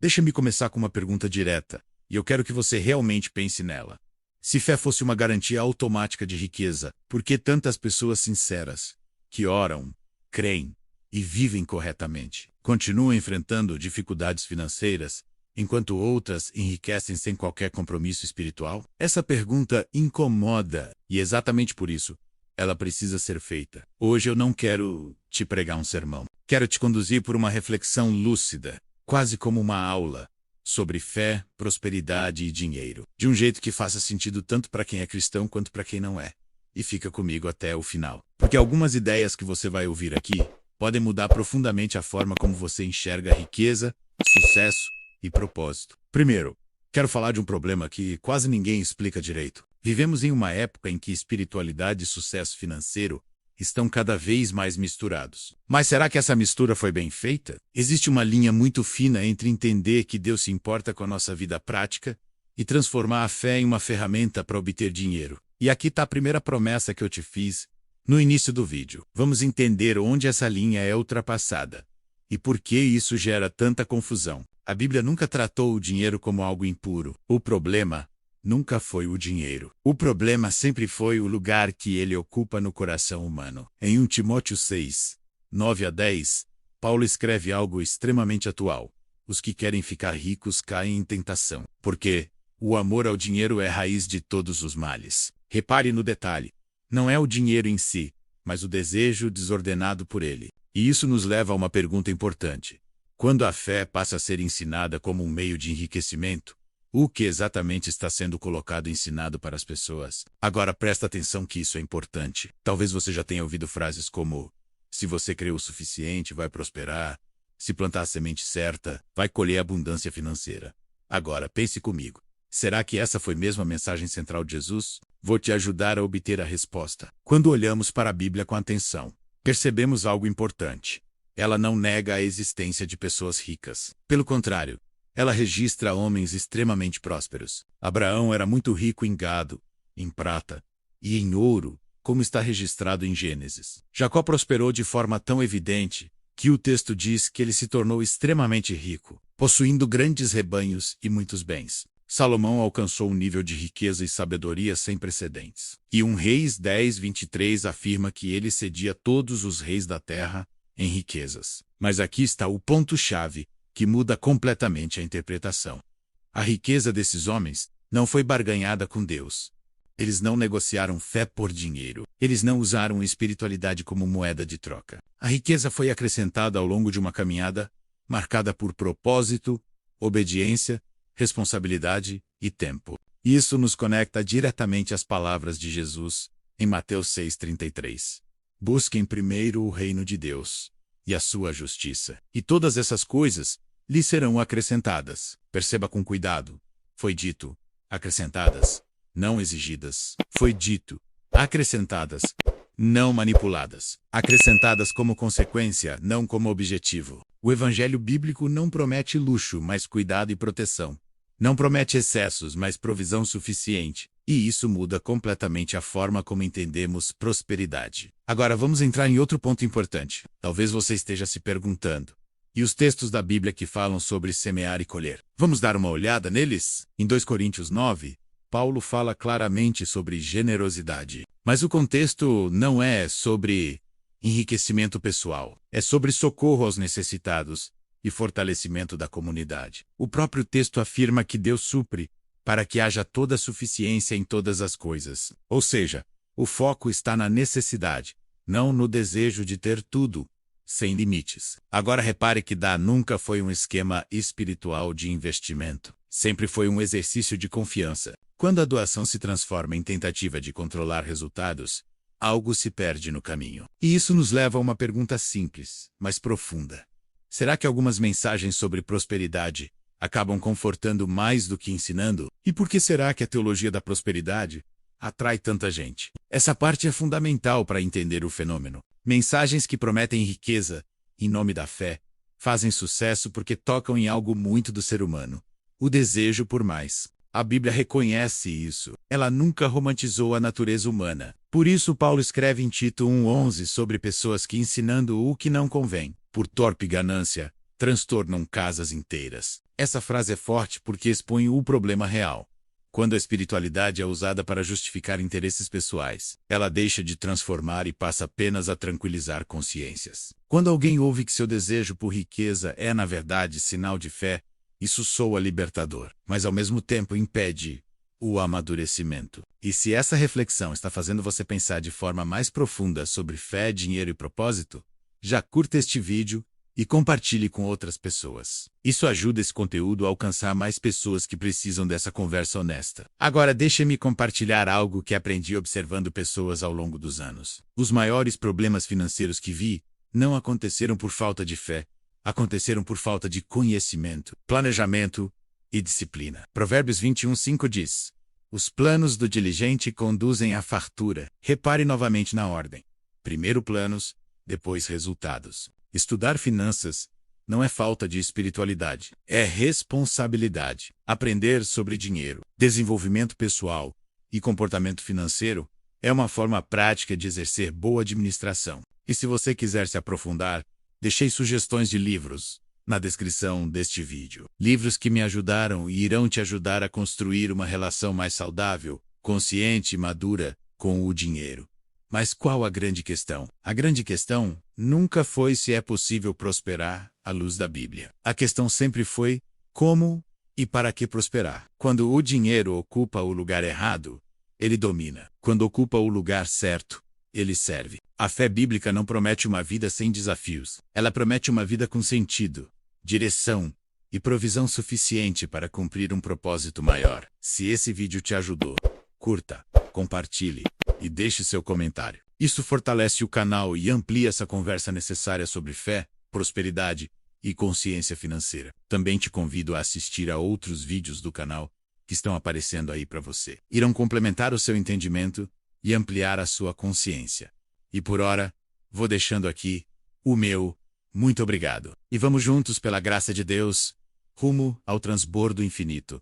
Deixa-me começar com uma pergunta direta, e eu quero que você realmente pense nela. Se fé fosse uma garantia automática de riqueza, por que tantas pessoas sinceras, que oram, creem e vivem corretamente, continuam enfrentando dificuldades financeiras, enquanto outras enriquecem sem qualquer compromisso espiritual? Essa pergunta incomoda, e exatamente por isso, ela precisa ser feita. Hoje eu não quero te pregar um sermão. Quero te conduzir por uma reflexão lúcida, quase como uma aula, sobre fé, prosperidade e dinheiro, de um jeito que faça sentido tanto para quem é cristão quanto para quem não é. E fica comigo até o final, porque algumas ideias que você vai ouvir aqui podem mudar profundamente a forma como você enxerga riqueza, sucesso e propósito. Primeiro, quero falar de um problema que quase ninguém explica direito. Vivemos em uma época em que espiritualidade e sucesso financeiro estão cada vez mais misturados. Mas será que essa mistura foi bem feita? Existe uma linha muito fina entre entender que Deus se importa com a nossa vida prática e transformar a fé em uma ferramenta para obter dinheiro. E aqui está a primeira promessa que eu te fiz no início do vídeo. Vamos entender onde essa linha é ultrapassada e por que isso gera tanta confusão. A Bíblia nunca tratou o dinheiro como algo impuro. O problema nunca foi o dinheiro. O problema sempre foi o lugar que ele ocupa no coração humano. Em 1 Timóteo 6, 9 a 10, Paulo escreve algo extremamente atual. Os que querem ficar ricos caem em tentação, porque o amor ao dinheiro é a raiz de todos os males. Repare no detalhe. Não é o dinheiro em si, mas o desejo desordenado por ele. E isso nos leva a uma pergunta importante. Quando a fé passa a ser ensinada como um meio de enriquecimento, o que exatamente está sendo colocado e ensinado para as pessoas? Agora presta atenção que isso é importante. Talvez você já tenha ouvido frases como: se você crê o suficiente, vai prosperar. Se plantar a semente certa, vai colher abundância financeira. Agora pense comigo. Será que essa foi mesmo a mensagem central de Jesus? Vou te ajudar a obter a resposta. Quando olhamos para a Bíblia com atenção, percebemos algo importante. Ela não nega a existência de pessoas ricas. Pelo contrário, ela registra homens extremamente prósperos. Abraão era muito rico em gado, em prata e em ouro, como está registrado em Gênesis. Jacó prosperou de forma tão evidente que o texto diz que ele se tornou extremamente rico, possuindo grandes rebanhos e muitos bens. Salomão alcançou um nível de riqueza e sabedoria sem precedentes. E 1 Reis 10, 23 afirma que ele excedia todos os reis da terra em riquezas. Mas aqui está o ponto-chave, que muda completamente a interpretação. A riqueza desses homens não foi barganhada com Deus. Eles não negociaram fé por dinheiro. Eles não usaram espiritualidade como moeda de troca. A riqueza foi acrescentada ao longo de uma caminhada marcada por propósito, obediência, responsabilidade e tempo. Isso nos conecta diretamente às palavras de Jesus em Mateus 6,33. Busquem primeiro o reino de Deus e a sua justiça, e todas essas coisas lhes serão acrescentadas. Perceba com cuidado. Foi dito, acrescentadas, não exigidas. Foi dito, acrescentadas, não manipuladas. Acrescentadas como consequência, não como objetivo. O evangelho bíblico não promete luxo, mas cuidado e proteção. Não promete excessos, mas provisão suficiente. E isso muda completamente a forma como entendemos prosperidade. Agora vamos entrar em outro ponto importante. Talvez você esteja se perguntando: e os textos da Bíblia que falam sobre semear e colher? Vamos dar uma olhada neles? Em 2 Coríntios 9, Paulo fala claramente sobre generosidade. Mas o contexto não é sobre enriquecimento pessoal. É sobre socorro aos necessitados e fortalecimento da comunidade. O próprio texto afirma que Deus supre para que haja toda a suficiência em todas as coisas. Ou seja, o foco está na necessidade, não no desejo de ter tudo, sem limites. Agora repare que dar nunca foi um esquema espiritual de investimento. Sempre foi um exercício de confiança. Quando a doação se transforma em tentativa de controlar resultados, algo se perde no caminho. E isso nos leva a uma pergunta simples, mas profunda. Será que algumas mensagens sobre prosperidade acabam confortando mais do que ensinando? E por que será que a teologia da prosperidade atrai tanta gente? Essa parte é fundamental para entender o fenômeno. Mensagens que prometem riqueza, em nome da fé, fazem sucesso porque tocam em algo muito do ser humano: o desejo por mais. A Bíblia reconhece isso. Ela nunca romantizou a natureza humana. Por isso Paulo escreve em Tito 1,11 sobre pessoas que, ensinando o que não convém, por torpe ganância, transtornam casas inteiras. Essa frase é forte porque expõe o problema real. Quando a espiritualidade é usada para justificar interesses pessoais, ela deixa de transformar e passa apenas a tranquilizar consciências. Quando alguém ouve que seu desejo por riqueza é, na verdade, sinal de fé, isso soa libertador, mas ao mesmo tempo impede o amadurecimento. E se essa reflexão está fazendo você pensar de forma mais profunda sobre fé, dinheiro e propósito, já curta este vídeo e compartilhe com outras pessoas. Isso ajuda esse conteúdo a alcançar mais pessoas que precisam dessa conversa honesta. Agora deixe-me compartilhar algo que aprendi observando pessoas ao longo dos anos. Os maiores problemas financeiros que vi não aconteceram por falta de fé, aconteceram por falta de conhecimento, planejamento e disciplina. Provérbios 21:5 diz: os planos do diligente conduzem à fartura. Repare novamente na ordem. Primeiro planos, depois resultados. Estudar finanças não é falta de espiritualidade, é responsabilidade. Aprender sobre dinheiro, desenvolvimento pessoal e comportamento financeiro é uma forma prática de exercer boa administração. E se você quiser se aprofundar, deixei sugestões de livros na descrição deste vídeo. Livros que me ajudaram e irão te ajudar a construir uma relação mais saudável, consciente e madura com o dinheiro. Mas qual a grande questão? A grande questão nunca foi se é possível prosperar à luz da Bíblia. A questão sempre foi como e para que prosperar. Quando o dinheiro ocupa o lugar errado, ele domina. Quando ocupa o lugar certo, ele serve. A fé bíblica não promete uma vida sem desafios. Ela promete uma vida com sentido, direção e provisão suficiente para cumprir um propósito maior. Se esse vídeo te ajudou, curta, compartilhe e deixe seu comentário. Isso fortalece o canal e amplia essa conversa necessária sobre fé, prosperidade e consciência financeira. Também te convido a assistir a outros vídeos do canal que estão aparecendo aí para você. Irão complementar o seu entendimento e ampliar a sua consciência. E por hora, vou deixando aqui o meu muito obrigado. E vamos juntos, pela graça de Deus, rumo ao transbordo infinito.